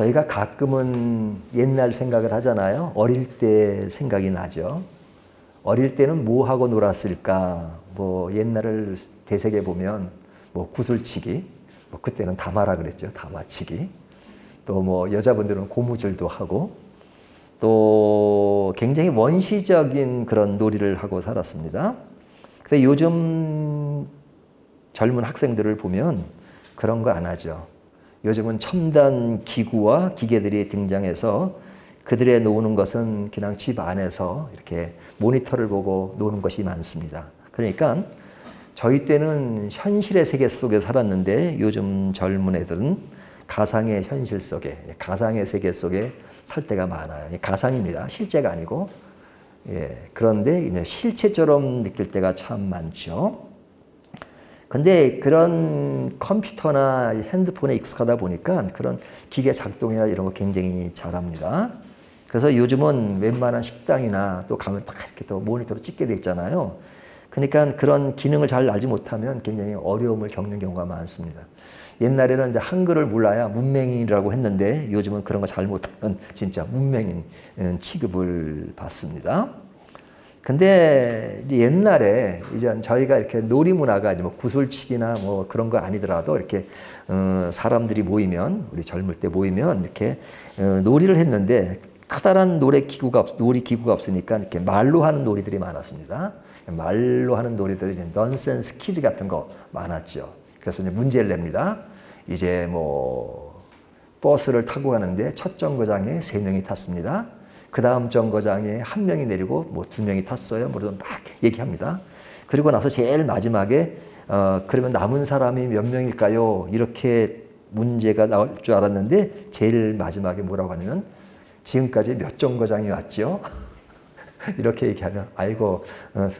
저희가 가끔은 옛날 생각을 하잖아요. 어릴 때 생각이 나죠. 어릴 때는 뭐 하고 놀았을까? 뭐 옛날을 되새겨 보면 뭐 구슬치기, 뭐 그때는 다마라 그랬죠. 다마치기. 또 뭐 여자분들은 고무줄도 하고 또 굉장히 원시적인 그런 놀이를 하고 살았습니다. 근데 요즘 젊은 학생들을 보면 그런 거 안 하죠. 요즘은 첨단 기구와 기계들이 등장해서 그들의 노는 것은 그냥 집 안에서 이렇게 모니터를 보고 노는 것이 많습니다. 그러니까 저희 때는 현실의 세계 속에 살았는데 요즘 젊은 애들은 가상의 현실 속에, 가상의 세계 속에 살 때가 많아요. 가상입니다. 실제가 아니고. 예, 그런데 이제 실체처럼 느낄 때가 참 많죠. 근데 그런 컴퓨터나 핸드폰에 익숙하다 보니까 그런 기계 작동이나 이런 거 굉장히 잘합니다. 그래서 요즘은 웬만한 식당이나 또 가면 딱 이렇게 또 모니터로 찍게 돼 있잖아요. 그러니까 그런 기능을 잘 알지 못하면 굉장히 어려움을 겪는 경우가 많습니다. 옛날에는 이제 한글을 몰라야 문맹인이라고 했는데 요즘은 그런 거 잘 못하면 진짜 문맹인 취급을 받습니다. 근데 이제 옛날에 이제 저희가 이렇게 놀이 문화가 뭐 구슬치기나 뭐 그런 거 아니더라도 이렇게 사람들이 모이면 우리 젊을 때 모이면 이렇게 놀이를 했는데 커다란 놀이 기구가 없으니까 이렇게 말로 하는 놀이들이 많았습니다. 말로 하는 놀이들이 이제 넌센스 퀴즈 같은 거 많았죠. 그래서 이제 문제를 냅니다. 이제 뭐 버스를 타고 가는데 첫 정거장에 3명이 탔습니다. 그 다음 정거장에 1명이 내리고 뭐 2명이 탔어요. 뭐 막 얘기합니다. 그리고 나서 제일 마지막에 그러면 남은 사람이 몇 명일까요? 이렇게 문제가 나올 줄 알았는데 제일 마지막에 뭐라고 하냐면 지금까지 몇 정거장이 왔죠? 이렇게 얘기하면 아이고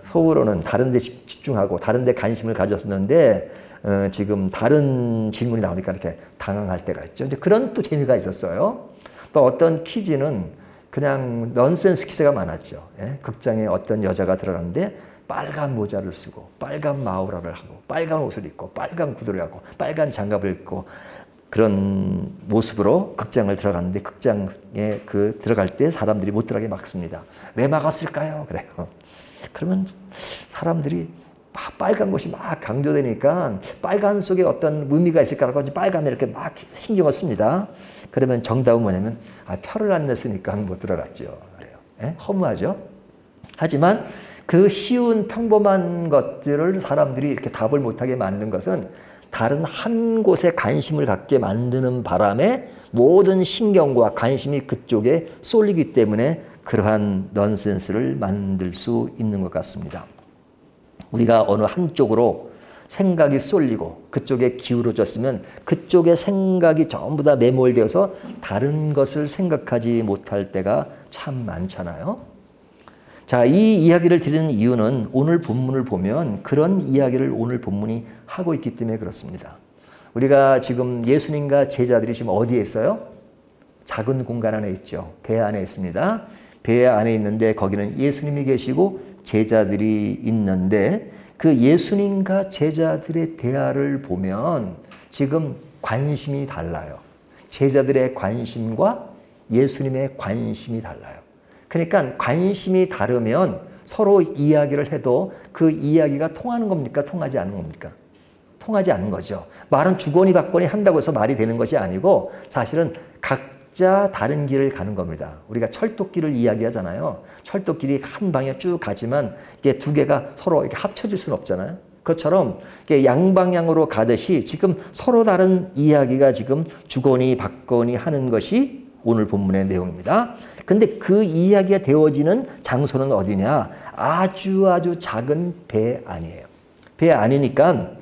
속으로는 다른 데 집중하고 다른 데 관심을 가졌었는데 지금 다른 질문이 나오니까 이렇게 당황할 때가 있죠. 이제 그런 또 재미가 있었어요. 또 어떤 퀴즈는 그냥 넌센스 퀴즈가 많았죠. 예? 극장에 어떤 여자가 들어가는데 빨간 모자를 쓰고 빨간 마우라를 하고 빨간 옷을 입고 빨간 구두를 하고 빨간 장갑을 입고 그런 모습으로 극장을 들어갔는데 극장에 들어갈 때 사람들이 못 들어가게 막습니다. 왜 막았을까요? 그래요. 그러면 사람들이 막 빨간 것이 막 강조되니까 빨간 속에 어떤 의미가 있을까라고 빨간에 이렇게 막 신경을 씁니다. 그러면 정답은 뭐냐면 표를 안 냈으니까 못 들어갔죠. 그래요. 예? 허무하죠. 하지만 그 쉬운 평범한 것들을 사람들이 이렇게 답을 못하게 만든 것은 다른 한 곳에 관심을 갖게 만드는 바람에 모든 신경과 관심이 그쪽에 쏠리기 때문에 그러한 넌센스를 만들 수 있는 것 같습니다. 우리가 어느 한쪽으로 생각이 쏠리고 그쪽에 기울어졌으면 그쪽의 생각이 전부 다 매몰되어서 다른 것을 생각하지 못할 때가 참 많잖아요. 자, 이 이야기를 드리는 이유는 오늘 본문을 보면 그런 이야기를 오늘 본문이 하고 있기 때문에 그렇습니다. 우리가 지금 예수님과 제자들이 지금 어디에 있어요? 작은 공간 안에 있죠. 배 안에 있습니다. 배 안에 있는데 거기는 예수님이 계시고 제자들이 있는데 그 예수님과 제자들의 대화를 보면 지금 관심이 달라요. 제자들의 관심과 예수님의 관심이 달라요. 그러니까 관심이 다르면 서로 이야기를 해도 그 이야기가 통하는 겁니까? 통하지 않는 겁니까? 통하지 않는 거죠. 말은 주거니 받거니 한다고 해서 말이 되는 것이 아니고 사실은 각자 다른 길을 가는 겁니다. 우리가 철도길을 이야기하잖아요. 철도길이 한 방에 쭉 가지만 이게 두 개가 서로 이렇게 합쳐질 수는 없잖아요. 그것처럼 양방향으로 가듯이 지금 서로 다른 이야기가 지금 주거니 받거니 하는 것이 오늘 본문의 내용입니다. 근데 그 이야기가 되어지는 장소는 어디냐? 아주 작은 배 안이에요. 배 안이니까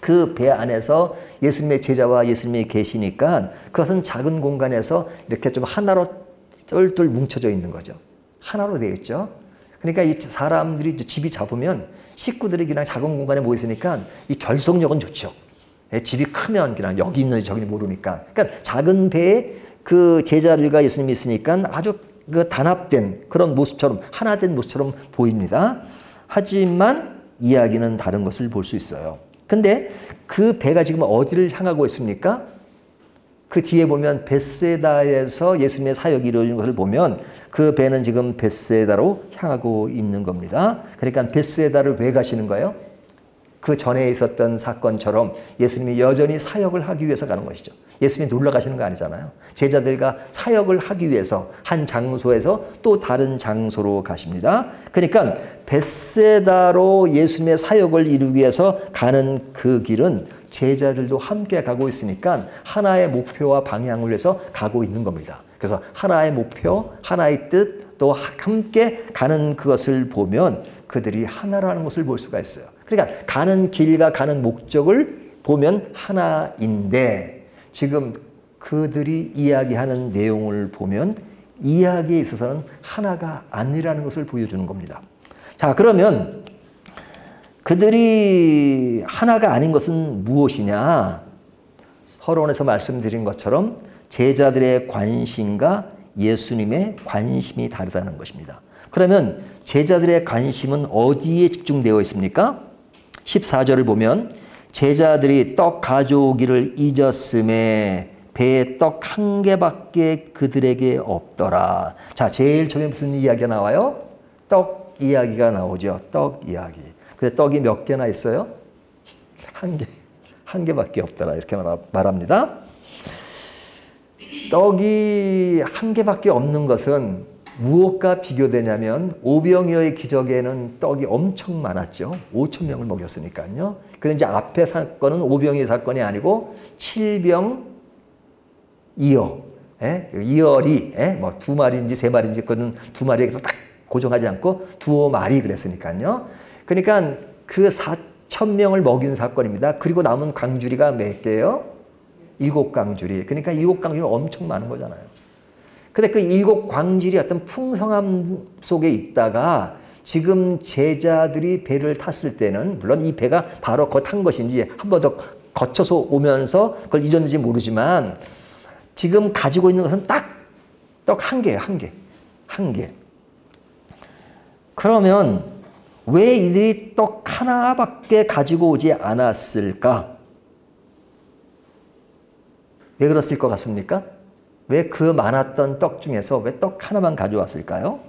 그 배 안에서 예수님의 제자와 예수님이 계시니까 그것은 작은 공간에서 이렇게 좀 하나로 똘똘 뭉쳐져 있는 거죠. 하나로 되어 있죠. 그러니까 이 사람들이 집이 잡으면 식구들이 그냥 작은 공간에 모여 있으니까 이 결속력은 좋죠. 집이 크면 그냥 여기 있는지 저기 모르니까. 그러니까 작은 배에 그 제자들과 예수님이 있으니까 아주 그 단합된 그런 모습처럼 하나된 모습처럼 보입니다. 하지만 이야기는 다른 것을 볼 수 있어요. 근데 그 배가 지금 어디를 향하고 있습니까? 그 뒤에 보면 벳세다에서 예수님의 사역이 이루어진 것을 보면 그 배는 지금 벳세다로 향하고 있는 겁니다. 그러니까 벳세다를 왜 가시는 거예요? 그 전에 있었던 사건처럼 예수님이 여전히 사역을 하기 위해서 가는 것이죠. 예수님이 놀러 가시는 거 아니잖아요. 제자들과 사역을 하기 위해서 한 장소에서 또 다른 장소로 가십니다. 그러니까 벳세다로 예수님의 사역을 이루기 위해서 가는 그 길은 제자들도 함께 가고 있으니까 하나의 목표와 방향을 위해서 가고 있는 겁니다. 그래서 하나의 목표, 하나의 뜻, 또 함께 가는 그것을 보면 그들이 하나라는 것을 볼 수가 있어요. 그러니까 가는 길과 가는 목적을 보면 하나인데 지금 그들이 이야기하는 내용을 보면 이야기에 있어서는 하나가 아니라는 것을 보여주는 겁니다. 자, 그러면 그들이 하나가 아닌 것은 무엇이냐? 서론에서 말씀드린 것처럼 제자들의 관심과 예수님의 관심이 다르다는 것입니다. 그러면 제자들의 관심은 어디에 집중되어 있습니까? 14절을 보면 제자들이 떡 가져오기를 잊었음에 배에 떡 한 개밖에 그들에게 없더라. 자, 제일 처음에 무슨 이야기가 나와요? 떡 이야기가 나오죠. 떡 이야기. 근데 떡이 몇 개나 있어요? 한 개밖에 없더라. 이렇게 말합니다. 떡이 한 개밖에 없는 것은 무엇과 비교되냐면 오병이어의 기적에는 떡이 엄청 많았죠. 5천 명을 먹였으니까요. 그런데 이제 앞에 사건은 오병이어 사건이 아니고 7병 2어. 이어리, 뭐 2마리인지 3마리인지 그건 2마리에서 딱 고정하지 않고 2마리 그랬으니까요. 그러니까 그 4천 명을 먹인 사건입니다. 그리고 남은 광주리가 몇 개예요? 7광주리. 그러니까 7광주리는 엄청 많은 거잖아요. 근데 그 7광주리 어떤 풍성함 속에 있다가 지금 제자들이 배를 탔을 때는 물론 이 배가 바로 거 탄 것인지 한 번 더 거쳐서 오면서 그걸 잊었는지 모르지만 지금 가지고 있는 것은 딱 떡 한 개예요. 한 개. 그러면 왜 이들이 떡 하나밖에 가지고 오지 않았을까? 왜 그랬을 것 같습니까? 왜 그 많았던 떡 중에서 왜 떡 하나만 가져왔을까요?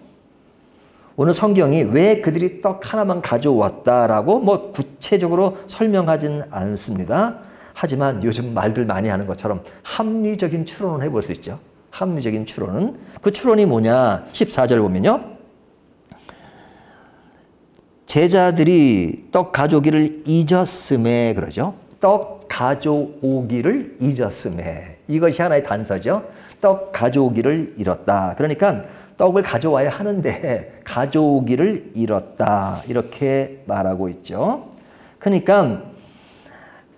오늘 성경이 왜 그들이 떡 하나만 가져왔다라고 뭐 구체적으로 설명하진 않습니다. 하지만 요즘 말들 많이 하는 것처럼 합리적인 추론을 해볼 수 있죠. 합리적인 추론은. 그 추론이 뭐냐? 14절 보면요. 제자들이 떡 가져오기를 잊었음에 그러죠. 떡 가져오기를 잊었음에. 이것이 하나의 단서죠. 떡 가져오기를 잃었다. 그러니까 떡을 가져와야 하는데 가져오기를 잃었다. 이렇게 말하고 있죠. 그러니까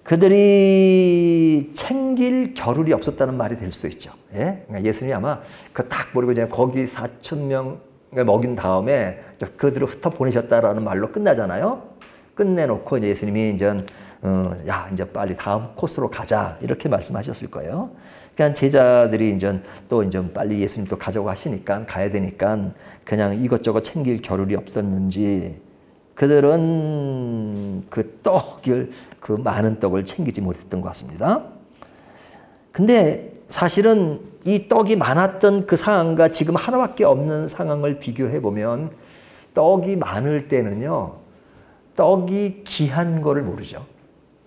그들이 챙길 겨를이 없었다는 말이 될 수도 있죠. 예? 그러니까 예수님이 아마 그 딱 모르고 이제 거기 4천 명을 먹인 다음에 그들을 흩어 보내셨다라는 말로 끝나잖아요. 끝내놓고 이제 예수님이 이제 야, 이제 빨리 다음 코스로 가자. 이렇게 말씀하셨을 거예요. 그러니까 제자들이 이제 또 이제 빨리 예수님 또 가져가시니까 가야 되니까 그냥 이것저것 챙길 겨를이 없었는지 그들은 그 떡을 그 많은 떡을 챙기지 못했던 것 같습니다. 근데 사실은 이 떡이 많았던 그 상황과 지금 하나밖에 없는 상황을 비교해 보면 떡이 많을 때는요. 떡이 귀한 거를 모르죠.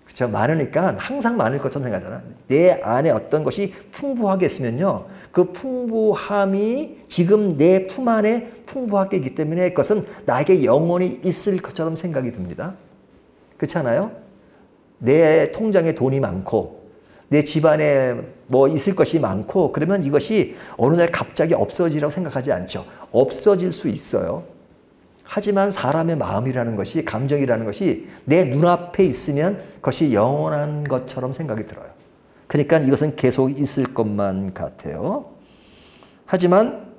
그렇죠? 많으니까 항상 많을 것처럼 생각하잖아. 내 안에 어떤 것이 풍부하게 있으면요. 그 풍부함이 지금 내 품 안에 풍부하게 있기 때문에 그것은 나에게 영원히 있을 것처럼 생각이 듭니다. 그렇지 않아요? 내 통장에 돈이 많고 내 집안에 뭐 있을 것이 많고 그러면 이것이 어느 날 갑자기 없어지라고 생각하지 않죠. 없어질 수 있어요. 하지만 사람의 마음이라는 것이 감정이라는 것이 내 눈앞에 있으면 그것이 영원한 것처럼 생각이 들어요. 그러니까 이것은 계속 있을 것만 같아요. 하지만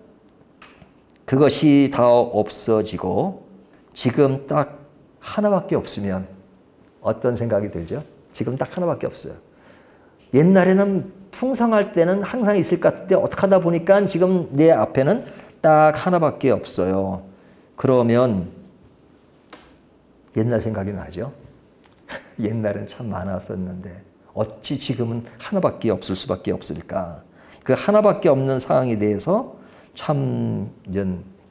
그것이 다 없어지고 지금 딱 하나밖에 없으면 어떤 생각이 들죠? 지금 딱 하나밖에 없어요. 옛날에는 풍성할 때는 항상 있을 것 같은데 어떻게 하다 보니까 지금 내 앞에는 딱 하나밖에 없어요. 그러면 옛날 생각이 나죠. 옛날엔 참 많았었는데 어찌 지금은 하나밖에 없을 수밖에 없을까? 그 하나밖에 없는 상황에 대해서 참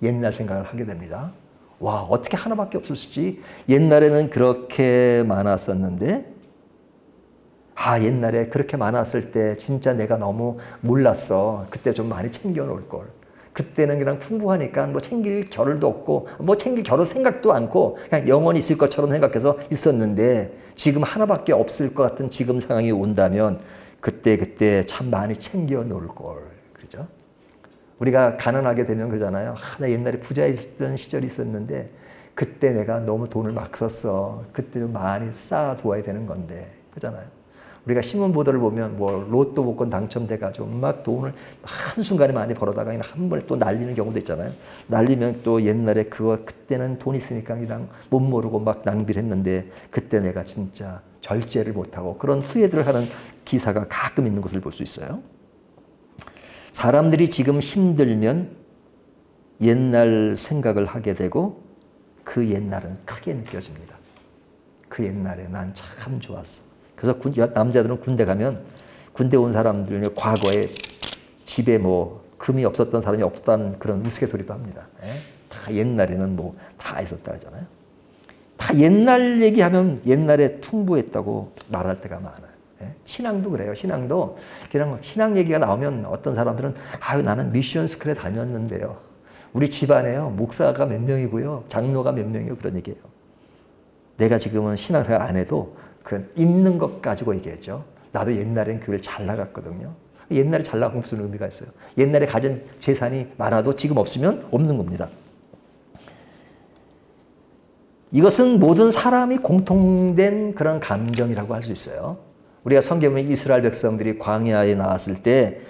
옛날 생각을 하게 됩니다. 와, 어떻게 하나밖에 없었지? 옛날에는 그렇게 많았었는데, 옛날에 그렇게 많았을 때 진짜 내가 너무 몰랐어. 그때 좀 많이 챙겨놓을 걸. 그때는 그냥 풍부하니까 뭐 챙길 겨를도 없고, 뭐 챙길 겨를 생각도 않고, 그냥 영원히 있을 것처럼 생각해서 있었는데, 지금 하나밖에 없을 것 같은 지금 상황이 온다면, 그때 참 많이 챙겨놓을 걸. 그죠? 우리가 가난하게 되면 그러잖아요. 나 옛날에 부자였던 시절이 있었는데 그때 내가 너무 돈을 막 썼어. 그때 좀 많이 쌓아두어야 되는 건데. 그러잖아요. 우리가 신문보도를 보면 뭐 로또 복권 당첨돼가지고 막 돈을 한순간에 많이 벌어다가 그냥 한 번에 또 날리는 경우도 있잖아요. 날리면 또 옛날에 그때는 돈 있으니까 그냥 못 모르고 막 낭비를 했는데 그때 내가 진짜 절제를 못하고 그런 후회들을 하는 기사가 가끔 있는 것을 볼 수 있어요. 사람들이 지금 힘들면 옛날 생각을 하게 되고 그 옛날은 크게 느껴집니다. 그 옛날에 난 참 좋았어. 그래서 남자들은 군대 가면 군대 온 사람들 과거에 집에 뭐 금이 없었던 사람이 없다는 그런 우스갯소리도 합니다. 다 옛날에는 뭐 다 있었다 하잖아요. 다 옛날 얘기하면 옛날에 풍부했다고 말할 때가 많아요. 신앙도 그래요. 신앙도 그냥 신앙 얘기가 나오면 어떤 사람들은 나는 미션 스쿨에 다녔는데요. 우리 집안에요. 목사가 몇 명이고요. 장로가 몇 명이고 그런 얘기예요. 내가 지금은 신앙생활 안 해도 그 있는 것 가지고 얘기했죠. 나도 옛날엔 교회를 잘 나갔거든요. 옛날에 잘 나간 무슨 의미가 있어요. 옛날에 가진 재산이 많아도 지금 없으면 없는 겁니다. 이것은 모든 사람이 공통된 그런 감정이라고 할 수 있어요. 우리가 성경에 이스라엘 백성들이 광야에 나왔을 때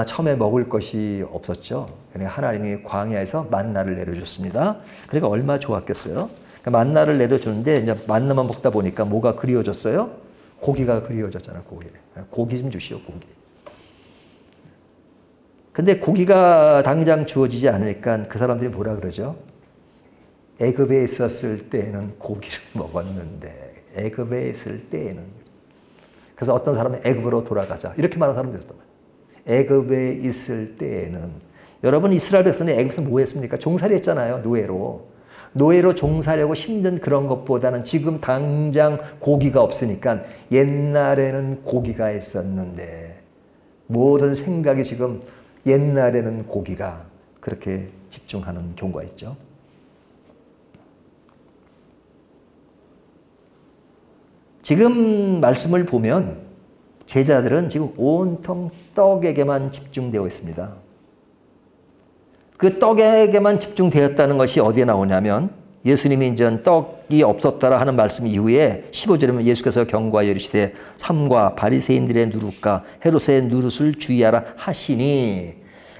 처음에 먹을 것이 없었죠. 그러니까 하나님이 광야에서 만나를 내려줬습니다. 그러니까 얼마나 좋았겠어요. 그러니까 만나를 내려주는데 이제 만나만 먹다 보니까 뭐가 그리워졌어요? 고기가 그리워졌잖아요. 고기 좀 주시오. 고기. 근데 고기가 당장 주어지지 않으니까 그 사람들이 뭐라 그러죠? 애굽에 있었을 때에는 고기를 먹었는데 애굽에 있을 때에는 그래서 어떤 사람은 애굽으로 돌아가자 이렇게 말하는 사람도 있었단 말이에요. 애굽에 있을 때에는 여러분 이스라엘 백성이 애굽에서 뭐 했습니까? 종살이 했잖아요. 노예로 종살이하고 힘든 그런 것보다는 지금 당장 고기가 없으니까 옛날에는 고기가 있었는데 모든 생각이 지금 옛날에는 고기가 그렇게 집중하는 경우가 있죠. 지금 말씀을 보면 제자들은 지금 온통 떡에게만 집중되어 있습니다. 그 떡에게만 집중되었다는 것이 어디에 나오냐면 예수님이 이제 떡이 없었다라 하는 말씀 이후에 15절에 보면 예수께서 경고하여 이르시되 삼가 바리새인들의 누룩과 헤롯의 누룩을 주의하라 하시니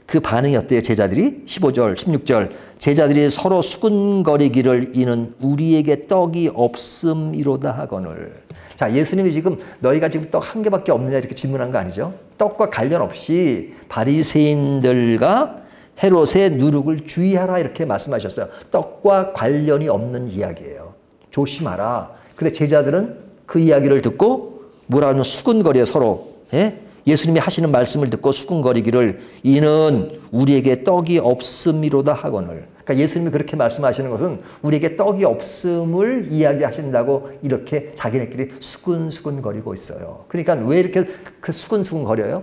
그 반응이 어때요? 제자들이 15절 16절 제자들이 서로 수군거리기를 이는 우리에게 떡이 없음이로다 하거늘. 자, 예수님이 지금 너희가 지금 떡 한 개밖에 없느냐 이렇게 질문한 거 아니죠? 떡과 관련 없이 바리새인들과 헤롯의 누룩을 주의하라 이렇게 말씀하셨어요. 떡과 관련이 없는 이야기예요. 조심하라. 근데 제자들은 그 이야기를 듣고 뭐라 하면 수군거려 서로. 예수님이 하시는 말씀을 듣고 수군거리기를 이는 우리에게 떡이 없음이로다 하거늘. 그러니까 예수님이 그렇게 말씀하시는 것은 우리에게 떡이 없음을 이야기하신다고 이렇게 자기네끼리 수근수근거리고 있어요. 그러니까 왜 이렇게 그 수근수근거려요?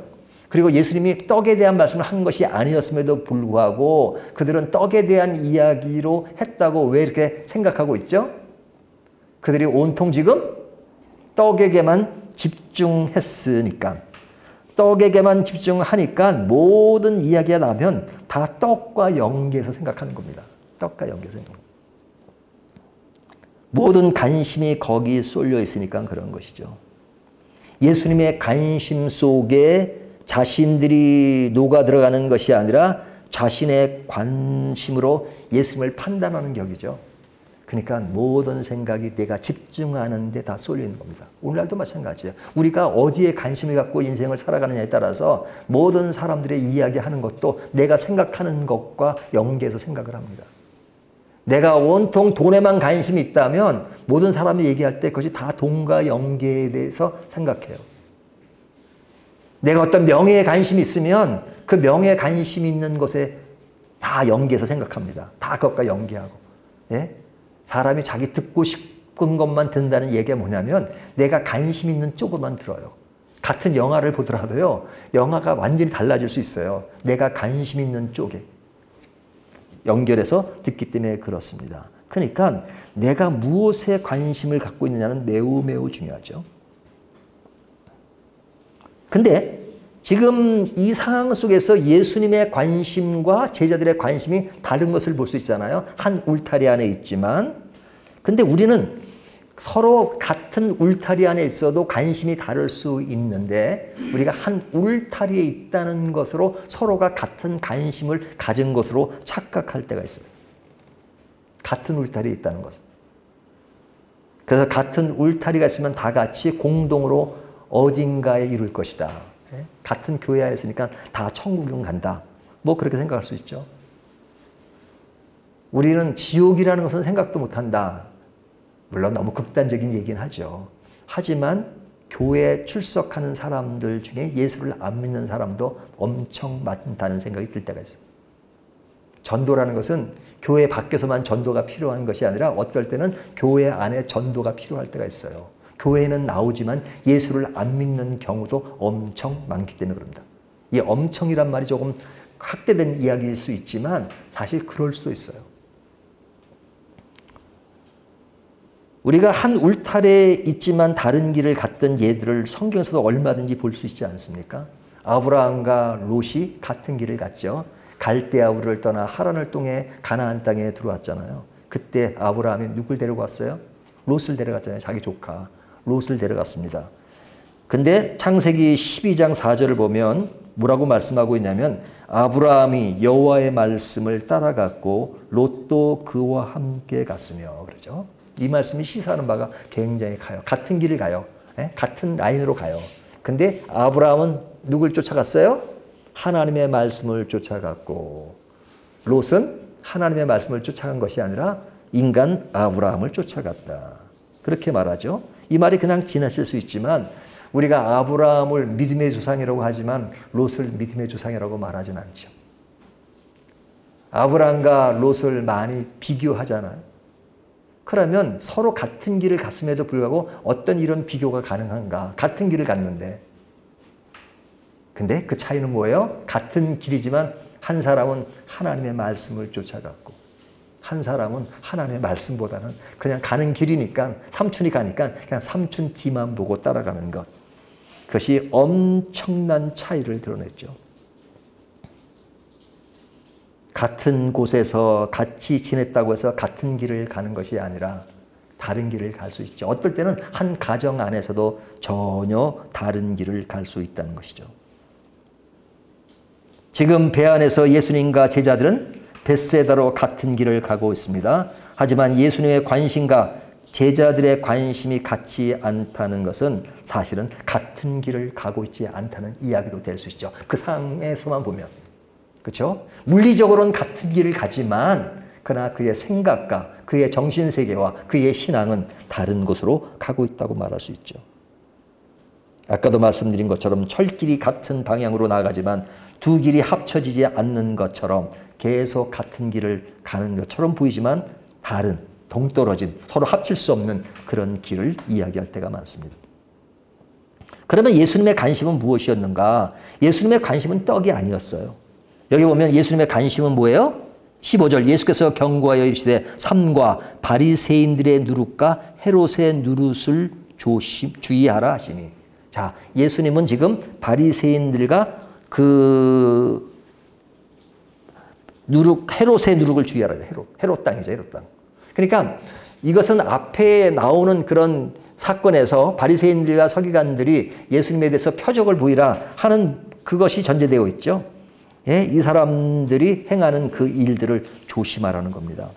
그리고 예수님이 떡에 대한 말씀을 한 것이 아니었음에도 불구하고 그들은 떡에 대한 이야기로 했다고 왜 이렇게 생각하고 있죠? 그들이 온통 지금 떡에게만 집중했으니까. 떡에게만 집중하니까 모든 이야기가 나면 다 떡과 연계해서 생각하는 겁니다. 떡과 연계해서 생각합니다. 모든 관심이 거기 쏠려 있으니까 그런 것이죠. 예수님의 관심 속에 자신들이 녹아 들어가는 것이 아니라 자신의 관심으로 예수님을 판단하는 격이죠. 그러니까 모든 생각이 내가 집중하는 데 다 쏠려 있는 겁니다. 오늘날도 마찬가지예요. 우리가 어디에 관심을 갖고 인생을 살아가느냐에 따라서 모든 사람들의 이야기하는 것도 내가 생각하는 것과 연계해서 생각을 합니다. 내가 온통 돈에만 관심이 있다면 모든 사람이 얘기할 때 그것이 다 돈과 연계에 대해서 생각해요. 내가 어떤 명예에 관심이 있으면 그 명예에 관심이 있는 것에 다 연계해서 생각합니다. 다 그것과 연계하고. 예? 사람이 자기 듣고 싶은 것만 듣는다는 얘기가 뭐냐면 내가 관심 있는 쪽으로만 들어요. 같은 영화를 보더라도요. 영화가 완전히 달라질 수 있어요. 내가 관심 있는 쪽에 연결해서 듣기 때문에 그렇습니다. 그러니까 내가 무엇에 관심을 갖고 있느냐는 매우 매우 중요하죠. 근데 지금 이 상황 속에서 예수님의 관심과 제자들의 관심이 다른 것을 볼 수 있잖아요. 한 울타리 안에 있지만 근데 우리는 서로 같은 울타리 안에 있어도 관심이 다를 수 있는데 우리가 한 울타리에 있다는 것으로 서로가 같은 관심을 가진 것으로 착각할 때가 있어요. 같은 울타리에 있다는 것. 그래서 같은 울타리가 있으면 다 같이 공동으로 어딘가에 이룰 것이다. 같은 교회 안에 있으니까 다 천국은 간다. 뭐 그렇게 생각할 수 있죠. 우리는 지옥이라는 것은 생각도 못한다. 물론 너무 극단적인 얘기는 하죠. 하지만 교회에 출석하는 사람들 중에 예수를 안 믿는 사람도 엄청 많다는 생각이 들 때가 있어요. 전도라는 것은 교회 밖에서만 전도가 필요한 것이 아니라 어떨 때는 교회 안에 전도가 필요할 때가 있어요. 교회는 나오지만 예수를 안 믿는 경우도 엄청 많기 때문에 그럽니다. 이 엄청이란 말이 조금 확대된 이야기일 수 있지만 사실 그럴 수도 있어요. 우리가 한 울타리에 있지만 다른 길을 갔던 예들을 성경에서도 얼마든지 볼 수 있지 않습니까? 아브라함과 롯이 같은 길을 갔죠. 갈대아 우르를 떠나 하란을 통해 가나안 땅에 들어왔잖아요. 그때 아브라함이 누굴 데리고 왔어요? 롯을 데려갔잖아요. 자기 조카 롯을 데려갔습니다. 근데 창세기 12장 4절을 보면 뭐라고 말씀하고 있냐면 아브라함이 여호와의 말씀을 따라갔고 롯도 그와 함께 갔으며 그러죠. 이 말씀이 시사하는 바가 굉장히 가요. 같은 길을 가요. 같은 라인으로 가요. 근데 아브라함은 누굴 쫓아갔어요? 하나님의 말씀을 쫓아갔고 롯은 하나님의 말씀을 쫓아간 것이 아니라 인간 아브라함을 쫓아갔다. 그렇게 말하죠. 이 말이 그냥 지나칠 수 있지만 우리가 아브라함을 믿음의 조상이라고 하지만 롯을 믿음의 조상이라고 말하진 않죠. 아브라함과 롯을 많이 비교하잖아요. 그러면 서로 같은 길을 갔음에도 불구하고 어떤 이런 비교가 가능한가? 같은 길을 갔는데. 근데 그 차이는 뭐예요? 같은 길이지만 한 사람은 하나님의 말씀을 쫓아갔고 한 사람은 하나님의 말씀보다는 그냥 가는 길이니까 삼촌이 가니까 그냥 삼촌 뒤만 보고 따라가는 것. 그것이 엄청난 차이를 드러냈죠. 같은 곳에서 같이 지냈다고 해서 같은 길을 가는 것이 아니라 다른 길을 갈 수 있죠. 어떨 때는 한 가정 안에서도 전혀 다른 길을 갈 수 있다는 것이죠. 지금 배 안에서 예수님과 제자들은 벳세다로 같은 길을 가고 있습니다. 하지만 예수님의 관심과 제자들의 관심이 같지 않다는 것은 사실은 같은 길을 가고 있지 않다는 이야기로 될 수 있죠. 그 상황에서만 보면. 그렇죠? 물리적으로는 같은 길을 가지만 그러나 그의 생각과 그의 정신세계와 그의 신앙은 다른 곳으로 가고 있다고 말할 수 있죠. 아까도 말씀드린 것처럼 철길이 같은 방향으로 나가지만 두 길이 합쳐지지 않는 것처럼 계속 같은 길을 가는 것처럼 보이지만 다른 동떨어진 서로 합칠 수 없는 그런 길을 이야기할 때가 많습니다. 그러면 예수님의 관심은 무엇이었는가? 예수님의 관심은 떡이 아니었어요. 여기 보면 예수님의 관심은 뭐예요? 15절 예수께서 경고하여 이르시되 삼가 바리새인들의 누룩과 헤롯의 누룩을 주의하라 하시니. 자, 예수님은 지금 바리새인들과 그 누룩 헤롯의 누룩을 주의하라. 헤롯 땅이죠, 헤롯 땅. 그러니까 이것은 앞에 나오는 그런 사건에서 바리새인들과 서기관들이 예수님에 대해서 표적을 보이라 하는 그것이 전제되어 있죠. 예, 이 사람들이 행하는 그 일들을 조심하라는 겁니다.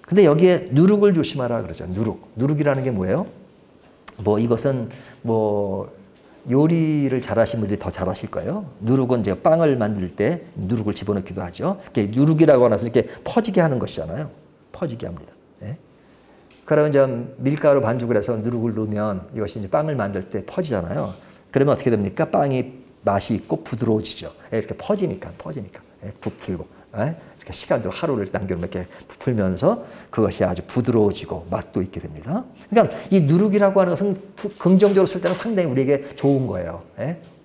근데 여기에 누룩을 조심하라 그러죠. 누룩이라는 게 뭐예요? 뭐 이것은 뭐 요리를 잘하신 분들이 더 잘하실 거예요. 누룩은 이제 빵을 만들 때 누룩을 집어넣기도 하죠. 누룩이라고 하면 이렇게 퍼지게 하는 것이잖아요. 퍼지게 합니다. 예? 그러면 이제 밀가루 반죽을 해서 누룩을 넣으면 이것이 이제 빵을 만들 때 퍼지잖아요. 그러면 어떻게 됩니까? 빵이 맛이 있고 부드러워지죠. 이렇게 퍼지니까. 부풀고. 이렇게 시간도 하루를 남겨놓으면 이렇게 부풀면서 그것이 아주 부드러워지고 맛도 있게 됩니다. 그러니까 이 누룩이라고 하는 것은 긍정적으로 쓸 때는 상당히 우리에게 좋은 거예요.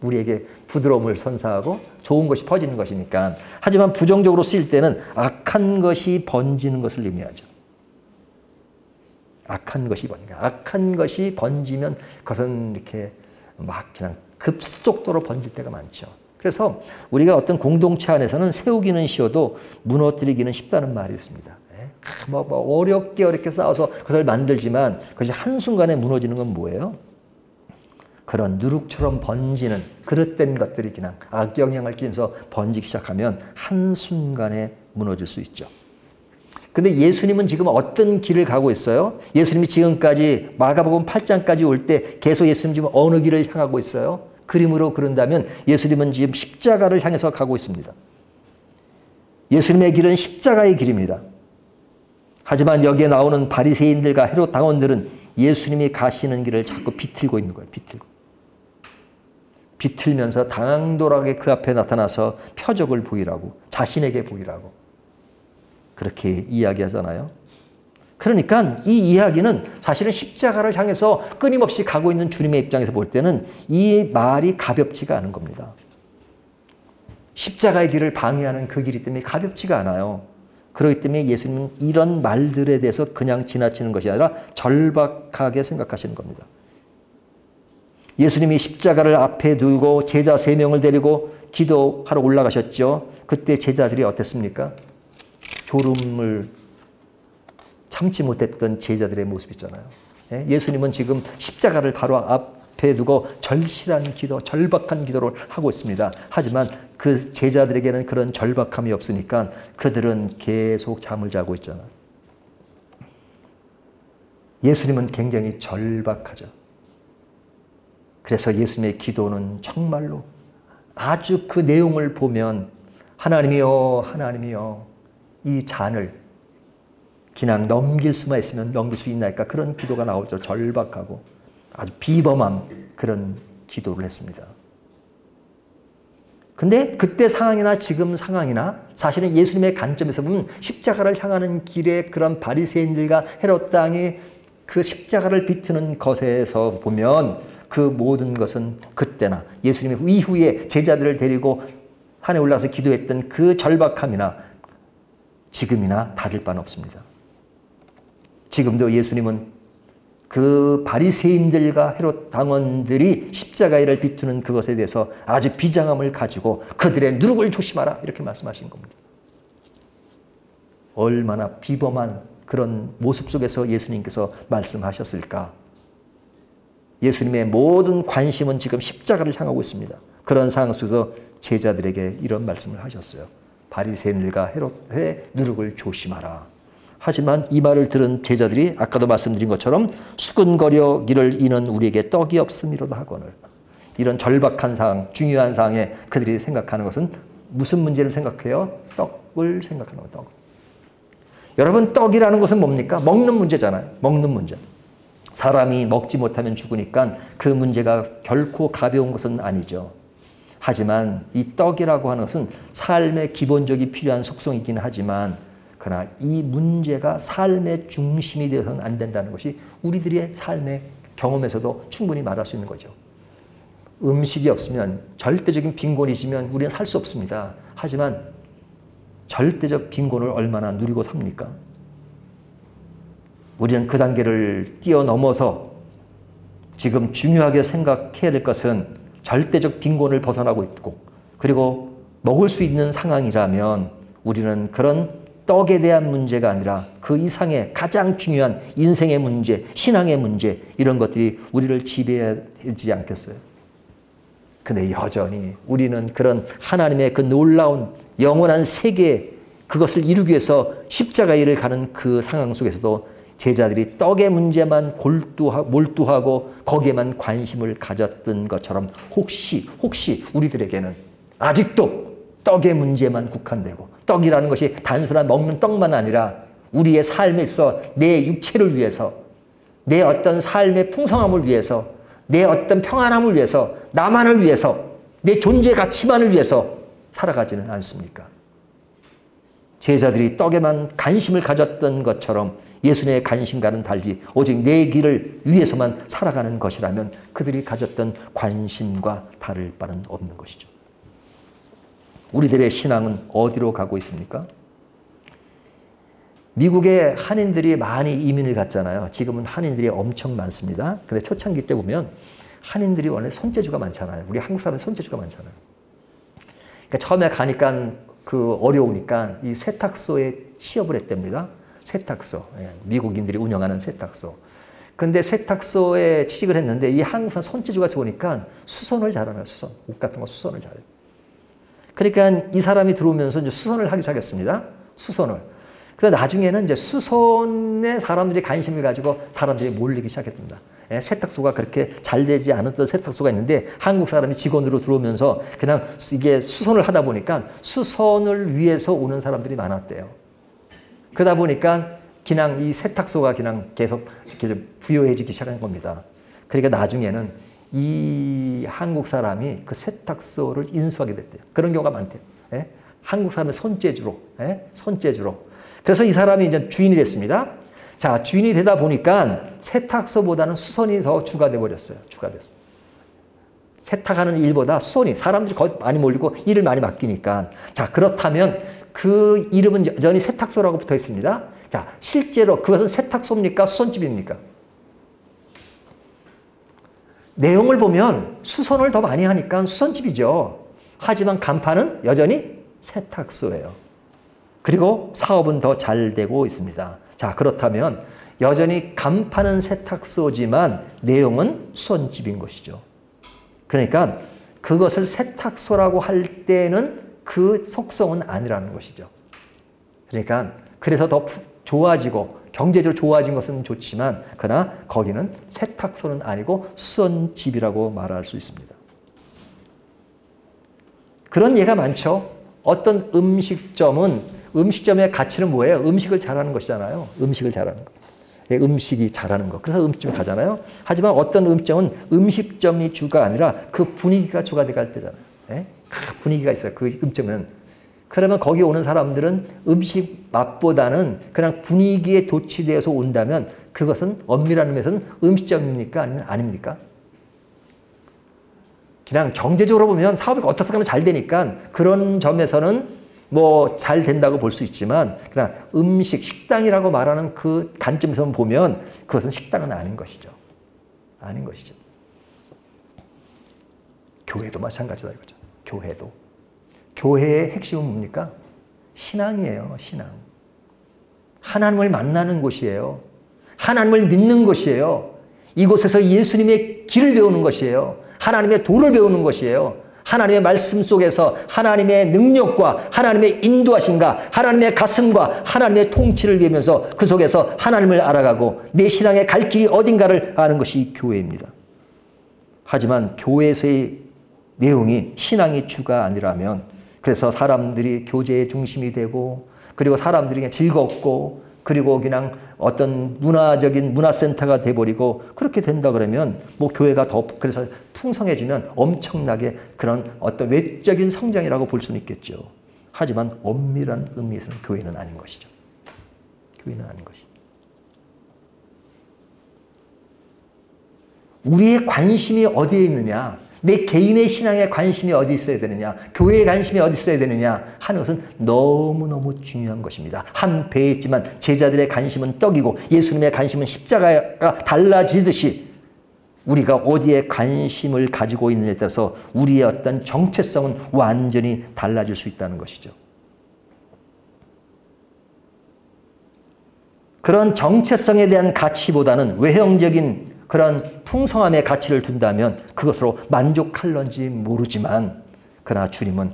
우리에게 부드러움을 선사하고 좋은 것이 퍼지는 것이니까. 하지만 부정적으로 쓰일 때는 악한 것이 번지는 것을 의미하죠. 악한 것이 번지면 그것은 이렇게 막 그냥 급속도로 번질 때가 많죠. 그래서 우리가 어떤 공동체 안에서는 세우기는 쉬워도 무너뜨리기는 쉽다는 말이 있습니다. 어렵게 싸워서 그것을 만들지만 그것이 한순간에 무너지는 건 뭐예요? 그런 누룩처럼 번지는 그릇된 것들이 그냥 악영향을 끼면서 번지기 시작하면 한순간에 무너질 수 있죠. 근데 예수님은 지금 어떤 길을 가고 있어요? 예수님이 지금까지 마가복음 8장까지 올 때 계속 예수님 지금 어느 길을 향하고 있어요? 그림으로 그런다면 예수님은 지금 십자가를 향해서 가고 있습니다. 예수님의 길은 십자가의 길입니다. 하지만 여기에 나오는 바리새인들과 헤롯 당원들은 예수님이 가시는 길을 자꾸 비틀고 있는 거예요. 비틀면서 당돌하게 그 앞에 나타나서 표적을 보이라고, 자신에게 보이라고 그렇게 이야기하잖아요. 그러니까 이 이야기는 사실은 십자가를 향해서 끊임없이 가고 있는 주님의 입장에서 볼 때는 이 말이 가볍지가 않은 겁니다. 십자가의 길을 방해하는 그 길이 때문에 가볍지가 않아요. 그렇기 때문에 예수님은 이런 말들에 대해서 그냥 지나치는 것이 아니라 절박하게 생각하시는 겁니다. 예수님이 십자가를 앞에 두고 제자 3명을 데리고 기도하러 올라가셨죠. 그때 제자들이 어땠습니까? 졸음을 참지 못했던 제자들의 모습 있잖아요. 예수님은 지금 십자가를 바로 앞에 두고 절실한 기도, 절박한 기도를 하고 있습니다. 하지만 그 제자들에게는 그런 절박함이 없으니까 그들은 계속 잠을 자고 있잖아요. 예수님은 굉장히 절박하죠. 그래서 예수님의 기도는 정말로 아주 그 내용을 보면 하나님이여 이 잔을 그냥 넘길 수만 있으면 넘길 수 있나이까 그런 기도가 나오죠. 절박하고 아주 비범한 그런 기도를 했습니다. 근데 그때 상황이나 지금 상황이나 사실은 예수님의 관점에서 보면 십자가를 향하는 길에 그런 바리새인들과 헤롯 당이 그 십자가를 비트는 것에서 보면 그 모든 것은 그때나 예수님의 이후에 제자들을 데리고 산에 올라가서 기도했던 그 절박함이나 지금이나 다를 바는 없습니다. 지금도 예수님은 그 바리새인들과 헤롯 당원들이 십자가를 비투는 그것에 대해서 아주 비장함을 가지고 그들의 누룩을 조심하라 이렇게 말씀하신 겁니다. 얼마나 비범한 그런 모습 속에서 예수님께서 말씀하셨을까? 예수님의 모든 관심은 지금 십자가를 향하고 있습니다. 그런 상황 속에서 제자들에게 이런 말씀을 하셨어요. 바리새인들과 헤롯의 누룩을 조심하라. 하지만 이 말을 들은 제자들이 아까도 말씀드린 것처럼 수근거려기를 이는 우리에게 떡이 없음이로도 하거늘. 이런 절박한 상황, 중요한 상황에 그들이 생각하는 것은 무슨 문제를 생각해요? 떡을 생각하는 거예요. 떡. 여러분, 떡이라는 것은 뭡니까? 먹는 문제잖아요. 먹는 문제. 사람이 먹지 못하면 죽으니까 그 문제가 결코 가벼운 것은 아니죠. 하지만 이 떡이라고 하는 것은 삶의 기본적이 필요한 속성이긴 하지만 그러나 이 문제가 삶의 중심이 되어서는 안 된다는 것이 우리들의 삶의 경험에서도 충분히 말할 수 있는 거죠. 음식이 없으면 절대적인 빈곤이지면 우리는 살 수 없습니다. 하지만 절대적 빈곤을 얼마나 누리고 삽니까? 우리는 그 단계를 뛰어넘어서 지금 중요하게 생각해야 될 것은 절대적 빈곤을 벗어나고 있고 그리고 먹을 수 있는 상황이라면 우리는 그런 떡에 대한 문제가 아니라 그 이상의 가장 중요한 인생의 문제, 신앙의 문제 이런 것들이 우리를 지배해야 되지 않겠어요? 근데 여전히 우리는 그런 하나님의 그 놀라운 영원한 세계 그것을 이루기 위해서 십자가의 일을 가는 그 상황 속에서도 제자들이 떡의 문제만 몰두하고 거기에만 관심을 가졌던 것처럼 혹시 우리들에게는 아직도 떡의 문제만 국한되고 떡이라는 것이 단순한 먹는 떡만 아니라 우리의 삶에 있어 내 육체를 위해서 내 어떤 삶의 풍성함을 위해서 내 어떤 평안함을 위해서 나만을 위해서, 내 존재 가치만을 위해서 살아가지는 않습니까? 제자들이 떡에만 관심을 가졌던 것처럼 예수님의 관심과는 달리 오직 내 길을 위해서만 살아가는 것이라면 그들이 가졌던 관심과 다를 바는 없는 것이죠. 우리들의 신앙은 어디로 가고 있습니까? 미국에 한인들이 많이 이민을 갔잖아요. 지금은 한인들이 엄청 많습니다. 근데 초창기 때 보면 한인들이 원래 손재주가 많잖아요. 우리 한국 사람은 손재주가 많잖아요. 그러니까 처음에 가니까 어려우니까 이 세탁소에 취업을 했답니다. 세탁소. 미국인들이 운영하는 세탁소. 근데 세탁소에 취직을 했는데 이 한국 사람 손재주가 좋으니까 수선을 잘하는 거예요. 수선. 옷 같은 거 수선을 잘해요. 그러니까 이 사람이 들어오면서 이제 수선을 하기 시작했습니다. 수선을. 그래서 나중에는 이제 수선에 사람들이 관심을 가지고 사람들이 몰리기 시작했습니다. 세탁소가 그렇게 잘 되지 않았던 세탁소가 있는데 한국 사람이 직원으로 들어오면서 그냥 이게 수선을 하다 보니까 수선을 위해서 오는 사람들이 많았대요. 그러다 보니까 그냥 이 세탁소가 그냥 계속 이렇게 부유해지기 시작한 겁니다. 그러니까 나중에는 이 한국 사람이 그 세탁소를 인수하게 됐대요. 그런 경우가 많대요. 한국 사람의 손재주로. 손재주로. 그래서 이 사람이 이제 주인이 됐습니다. 자, 주인이 되다 보니까 세탁소보다는 수선이 더 주가 돼버렸어요. 주가 됐어요. 세탁하는 일보다 수선이, 사람들이 거의 많이 몰리고 일을 많이 맡기니까. 자, 그렇다면 그 이름은 여전히 세탁소라고 붙어 있습니다. 자, 실제로 그것은 세탁소입니까? 수선집입니까? 내용을 보면 수선을 더 많이 하니까 수선집이죠. 하지만 간판은 여전히 세탁소예요. 그리고 사업은 더 잘 되고 있습니다. 자, 그렇다면 여전히 간판은 세탁소지만 내용은 수선집인 것이죠. 그러니까 그것을 세탁소라고 할 때는 그 속성은 아니라는 것이죠. 그러니까 그래서 더 좋아지고 경제적으로 좋아진 것은 좋지만 그러나 거기는 세탁소는 아니고 수선집이라고 말할 수 있습니다. 그런 예가 많죠. 어떤 음식점의 가치는 뭐예요? 음식을 잘하는 것이잖아요. 음식을 잘하는 거. 음식이 잘하는 거. 그래서 음식점에 가잖아요. 하지만 어떤 음식점은 음식점이 주가 아니라 그 분위기가 주가 돼갈 때잖아요. 그 분위기가 있어요. 그 음식점은. 그러면 거기 오는 사람들은 음식 맛보다는 그냥 분위기에 도취되어서 온다면 그것은 엄밀한 의미에서는 음식점입니까? 아니면 아닙니까? 그냥 경제적으로 보면 사업이 어떻게 잘 되니까 그런 점에서는 뭐 잘 된다고 볼 수 있지만 그냥 음식, 식당이라고 말하는 그 관점에서 보면 그것은 식당은 아닌 것이죠. 아닌 것이죠. 교회도 마찬가지다 이거죠. 교회도. 교회의 핵심은 뭡니까? 신앙이에요. 신앙. 하나님을 만나는 곳이에요. 하나님을 믿는 것이에요. 이곳에서 예수님의 길을 배우는 것이에요. 하나님의 도를 배우는 것이에요. 하나님의 말씀 속에서 하나님의 능력과 하나님의 인도하심과 하나님의 가슴과 하나님의 통치를 배우면서 그 속에서 하나님을 알아가고 내 신앙의 갈 길이 어딘가를 아는 것이 교회입니다. 하지만 교회에서의 내용이 신앙이 주가 아니라면 그래서 사람들이 교제의 중심이 되고 그리고 사람들이 그냥 즐겁고 그리고 그냥 어떤 문화적인 문화센터가 돼버리고 그렇게 된다 그러면 뭐 교회가 더 그래서 풍성해지면 엄청나게 그런 어떤 외적인 성장이라고 볼 수는 있겠죠. 하지만 엄밀한 의미에서는 교회는 아닌 것이죠. 교회는 아닌 것이죠. 우리의 관심이 어디에 있느냐? 내 개인의 신앙에 관심이 어디 있어야 되느냐, 교회에 관심이 어디 있어야 되느냐 하는 것은 너무너무 중요한 것입니다. 한 배에 있지만 제자들의 관심은 떡이고 예수님의 관심은 십자가가 달라지듯이 우리가 어디에 관심을 가지고 있느냐에 따라서 우리의 어떤 정체성은 완전히 달라질 수 있다는 것이죠. 그런 정체성에 대한 가치보다는 외형적인 그런 풍성함의 가치를 둔다면 그것으로 만족할런지 모르지만 그러나 주님은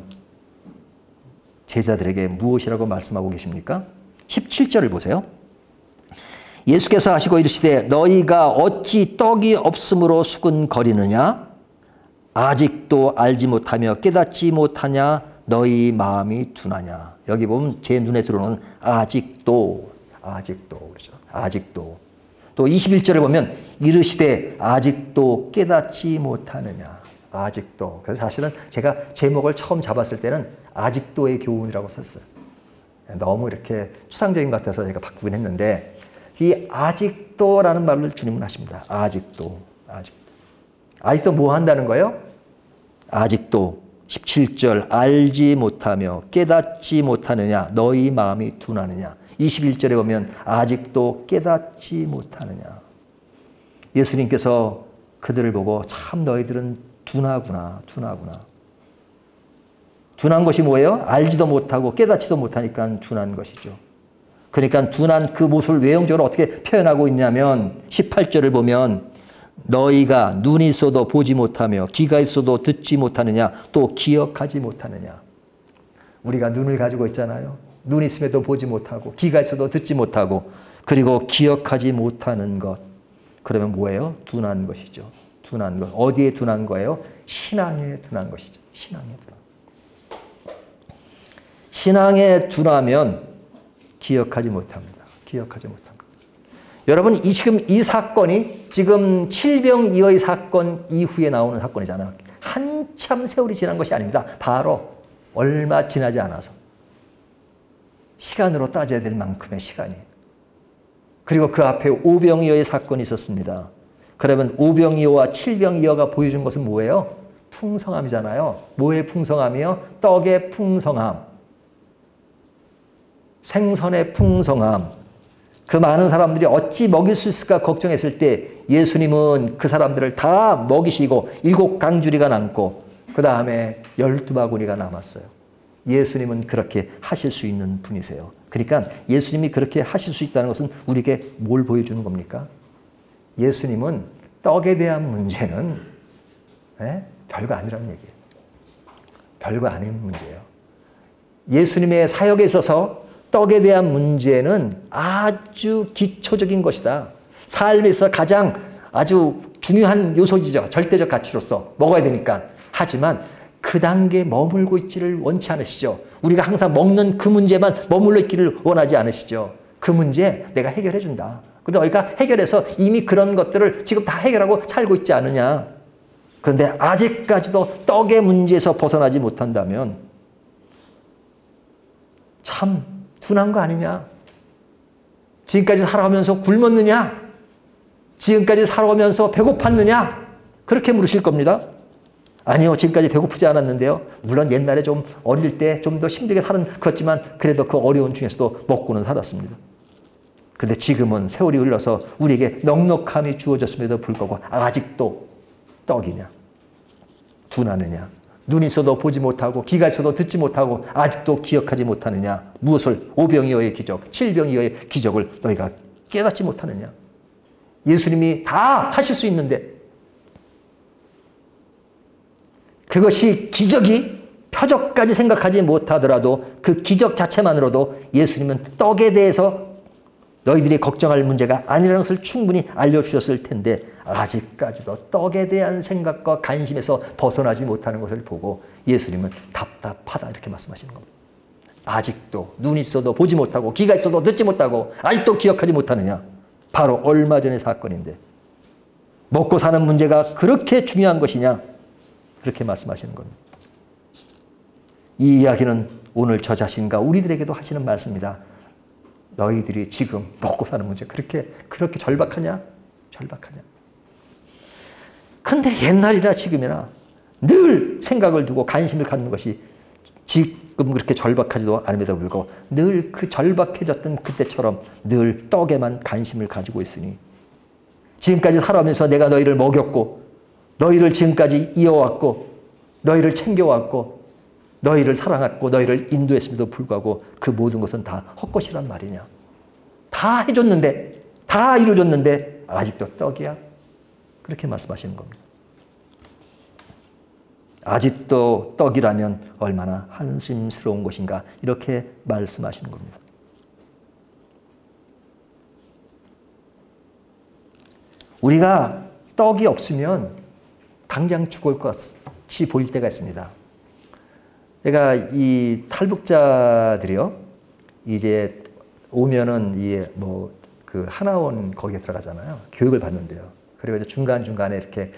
제자들에게 무엇이라고 말씀하고 계십니까? 17절을 보세요. 예수께서 하시고 이르시되 너희가 어찌 떡이 없음으로 수근거리느냐? 아직도 알지 못하며 깨닫지 못하냐? 너희 마음이 둔하냐? 여기 보면 제 눈에 들어오는 아직도 그렇죠. 아직도. 또 21절에 보면 이르시되 아직도 깨닫지 못하느냐. 아직도. 그래서 사실은 제가 제목을 처음 잡았을 때는 아직도의 교훈이라고 썼어요. 너무 이렇게 추상적인 것 같아서 제가 바꾸긴 했는데 이 아직도라는 말을 주님은 하십니다. 아직도. 아직도 뭐 한다는 거예요? 아직도 17절 알지 못하며 깨닫지 못하느냐 너희 마음이 둔하느냐 21절에 보면 아직도 깨닫지 못하느냐 예수님께서 그들을 보고 참 너희들은 둔하구나. 둔한 것이 뭐예요? 알지도 못하고 깨닫지도 못하니까 둔한 것이죠. 그러니까 둔한 그 모습을 외형적으로 어떻게 표현하고 있냐면 18절을 보면 너희가 눈이 있어도 보지 못하며 귀가 있어도 듣지 못하느냐 또 기억하지 못하느냐. 우리가 눈을 가지고 있잖아요. 눈이 있음에도 보지 못하고 귀가 있어도 듣지 못하고 그리고 기억하지 못하는 것. 그러면 뭐예요? 둔한 것이죠. 둔한 것. 어디에 둔한 거예요? 신앙에 둔한 것이죠. 신앙에 둔한. 신앙에 둔하면 기억하지 못합니다. 기억하지 못합니다. 여러분, 지금 이 사건이 지금 칠병이어의 사건 이후에 나오는 사건이잖아요. 한참 세월이 지난 것이 아닙니다. 바로 얼마 지나지 않아서. 시간으로 따져야 될 만큼의 시간이. 그리고 그 앞에 오병이어의 사건이 있었습니다. 그러면 오병이어와 칠병이어가 보여준 것은 뭐예요? 풍성함이잖아요. 뭐의 풍성함이요? 떡의 풍성함. 생선의 풍성함. 그 많은 사람들이 어찌 먹일 수 있을까 걱정했을 때 예수님은 그 사람들을 다 먹이시고 7강주리가 남고 그 다음에 12바구니가 남았어요. 예수님은 그렇게 하실 수 있는 분이세요. 그러니까 예수님이 그렇게 하실 수 있다는 것은 우리에게 뭘 보여주는 겁니까? 예수님은 떡에 대한 문제는 별거 아니라는 얘기예요. 별거 아닌 문제예요. 예수님의 사역에 있어서 떡에 대한 문제는 아주 기초적인 것이다. 삶에서 가장 아주 중요한 요소이죠. 절대적 가치로서 먹어야 되니까. 하지만 그 단계에 머물고 있지를 원치 않으시죠. 우리가 항상 먹는 그 문제만 머물러 있기를 원하지 않으시죠. 그 문제 내가 해결해 준다. 근데 너희가 해결해서 이미 그런 것들을 지금 다 해결하고 살고 있지 않느냐. 그런데 아직까지도 떡의 문제에서 벗어나지 못한다면 참 둔한 거 아니냐. 지금까지 살아가면서 굶었느냐. 지금까지 살아오면서 배고팠느냐. 그렇게 물으실 겁니다. 아니요, 지금까지 배고프지 않았는데요. 물론 옛날에 좀 어릴 때 좀 더 힘들게 살은 그렇지만 그래도 그 어려운 중에서도 먹고는 살았습니다. 근데 지금은 세월이 흘러서 우리에게 넉넉함이 주어졌음에도 불구하고 아직도 떡이냐, 둔하느냐, 눈이 있어도 보지 못하고 귀가 있어도 듣지 못하고 아직도 기억하지 못하느냐. 무엇을? 오병이어의 기적, 칠병이어의 기적을 너희가 깨닫지 못하느냐. 예수님이 다 하실 수 있는데 그것이 기적이 표적까지 생각하지 못하더라도 그 기적 자체만으로도 예수님은 떡에 대해서 너희들이 걱정할 문제가 아니라는 것을 충분히 알려주셨을 텐데 아직까지도 떡에 대한 생각과 관심에서 벗어나지 못하는 것을 보고 예수님은 답답하다 이렇게 말씀하시는 겁니다. 아직도 눈이 있어도 보지 못하고 귀가 있어도 듣지 못하고 아직도 기억하지 못하느냐. 바로 얼마 전의 사건인데 먹고 사는 문제가 그렇게 중요한 것이냐. 그렇게 말씀하시는 겁니다. 이 이야기는 오늘 저 자신과 우리들에게도 하시는 말씀입니다. 너희들이 지금 먹고 사는 문제 그렇게 절박하냐? 절박하냐? 근데 옛날이나 지금이나 늘 생각을 두고 관심을 갖는 것이 지금 그렇게 절박하지도 않음에도 불구하고 늘 그 절박해졌던 그때처럼 늘 떡에만 관심을 가지고 있으니 지금까지 살아오면서 내가 너희를 먹였고 너희를 지금까지 이어왔고 너희를 챙겨왔고 너희를 사랑했고 너희를 인도했음에도 불구하고 그 모든 것은 다 헛것이란 말이냐. 다 해줬는데 다 이루어졌는데 아직도 떡이야. 그렇게 말씀하시는 겁니다. 아직도 떡이라면 얼마나 한심스러운 것인가 이렇게 말씀하시는 겁니다. 우리가 떡이 없으면 당장 죽을 것 같이 보일 때가 있습니다. 제가 이 탈북자들이요, 이제 오면은 그 하나원 거기에 들어가잖아요. 교육을 받는데요. 그리고 이제 중간중간에 이렇게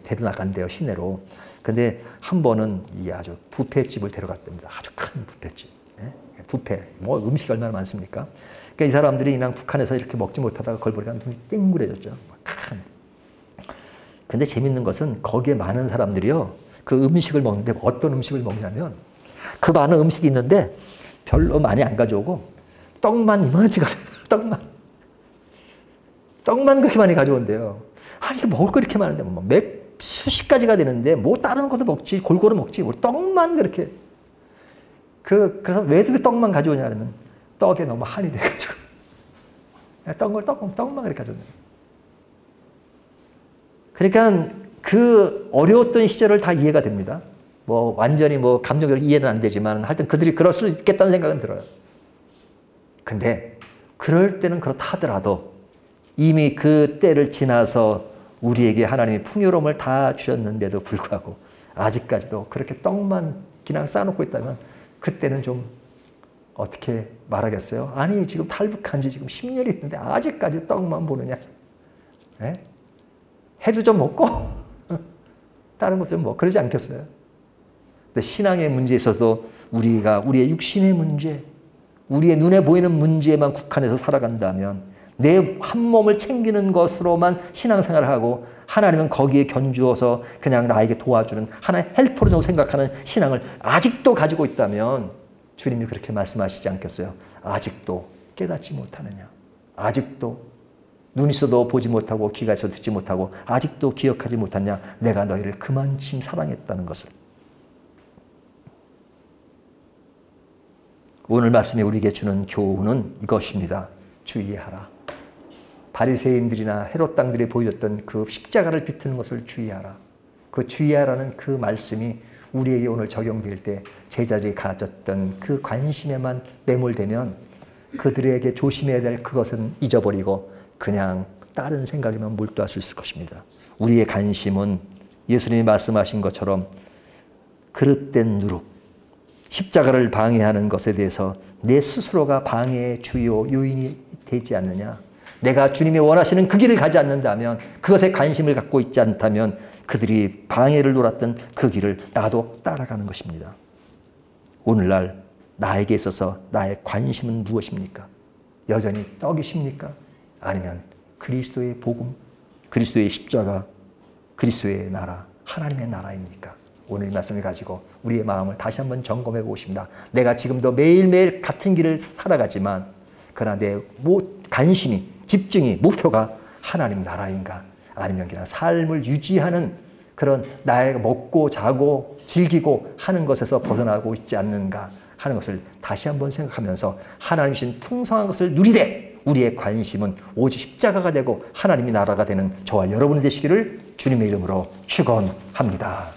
데려나간대요, 시내로. 근데 한 번은 이 아주 뷔페집을 데려갔답니다. 아주 큰 뷔페집. 예? 뷔페. 뭐 음식이 얼마나 많습니까? 그러니까 이 사람들이 그냥 북한에서 이렇게 먹지 못하다가 그걸 보니까 눈이 땡그래졌죠. 큰. 근데 재밌는 것은 거기에 많은 사람들이요, 그 음식을 먹는데 어떤 음식을 먹냐면 그 많은 음식이 있는데 별로 많이 안 가져오고 떡만 이만치가 떡만 그렇게 많이 가져온대요. 아니, 이게 먹을 거 이렇게 많은데 뭐 수십 가지가 되는데 뭐 다른 것도 먹지, 골고루 먹지, 뭐 떡만 그렇게. 그래서 왜 그렇게 떡만 가져오냐면 떡에 너무 한이 돼가지고 떡만 그렇게 가져오네. 그러니까 그 어려웠던 시절을 다 이해가 됩니다. 뭐 완전히 뭐 감정적으로 이해는 안 되지만 하여튼 그들이 그럴 수 있겠다는 생각은 들어요. 근데 그럴 때는 그렇다 하더라도 이미 그 때를 지나서 우리에게 하나님이 풍요로움을 다 주셨는데도 불구하고 아직까지도 그렇게 떡만 그냥 쌓아놓고 있다면 그때는 좀 어떻게 말하겠어요? 아니, 지금 탈북한 지 지금 10년이 있는데 아직까지 떡만 보느냐? 네? 해도 좀 먹고 다른 것 좀 먹고 그러지 않겠어요? 근데 신앙의 문제에 있어서도 우리의 육신의 문제, 우리의 눈에 보이는 문제에만 국한해서 살아간다면 내 한 몸을 챙기는 것으로만 신앙생활을 하고 하나님은 거기에 견주어서 그냥 나에게 도와주는 하나의 헬퍼로 생각하는 신앙을 아직도 가지고 있다면 주님이 그렇게 말씀하시지 않겠어요? 아직도 깨닫지 못하느냐? 아직도 눈이 있어도 보지 못하고 귀가 있어도 듣지 못하고 아직도 기억하지 못하냐? 내가 너희를 그만큼 사랑했다는 것을. 오늘 말씀이 우리에게 주는 교훈은 이것입니다. 주의하라. 바리새인들이나 헤롯 당들이 보여줬던 그 십자가를 비트는 것을 주의하라. 그 주의하라는 그 말씀이 우리에게 오늘 적용될 때 제자들이 가졌던 그 관심에만 매몰되면 그들에게 조심해야 될 그것은 잊어버리고 그냥 다른 생각에만 몰두할 수 있을 것입니다. 우리의 관심은 예수님이 말씀하신 것처럼 그릇된 누룩, 십자가를 방해하는 것에 대해서 내 스스로가 방해의 주요 요인이 되지 않느냐. 내가 주님이 원하시는 그 길을 가지 않는다면, 그것에 관심을 갖고 있지 않다면 그들이 방해를 놓았던 그 길을 나도 따라가는 것입니다. 오늘날 나에게 있어서 나의 관심은 무엇입니까? 여전히 떡이십니까? 아니면 그리스도의 복음, 그리스도의 십자가, 그리스도의 나라, 하나님의 나라입니까? 오늘 이 말씀을 가지고 우리의 마음을 다시 한번 점검해 보고 싶습니다. 내가 지금도 매일매일 같은 길을 살아가지만 그러나 내 관심이, 집중이, 목표가 하나님 나라인가? 아니면 그냥 삶을 유지하는 그런 나의 먹고 자고 즐기고 하는 것에서 벗어나고 있지 않는가 하는 것을 다시 한번 생각하면서 하나님 주신 풍성한 것을 누리되 우리의 관심은 오직 십자가가 되고 하나님이 나라가 되는 저와 여러분이 되시기를 주님의 이름으로 축원합니다.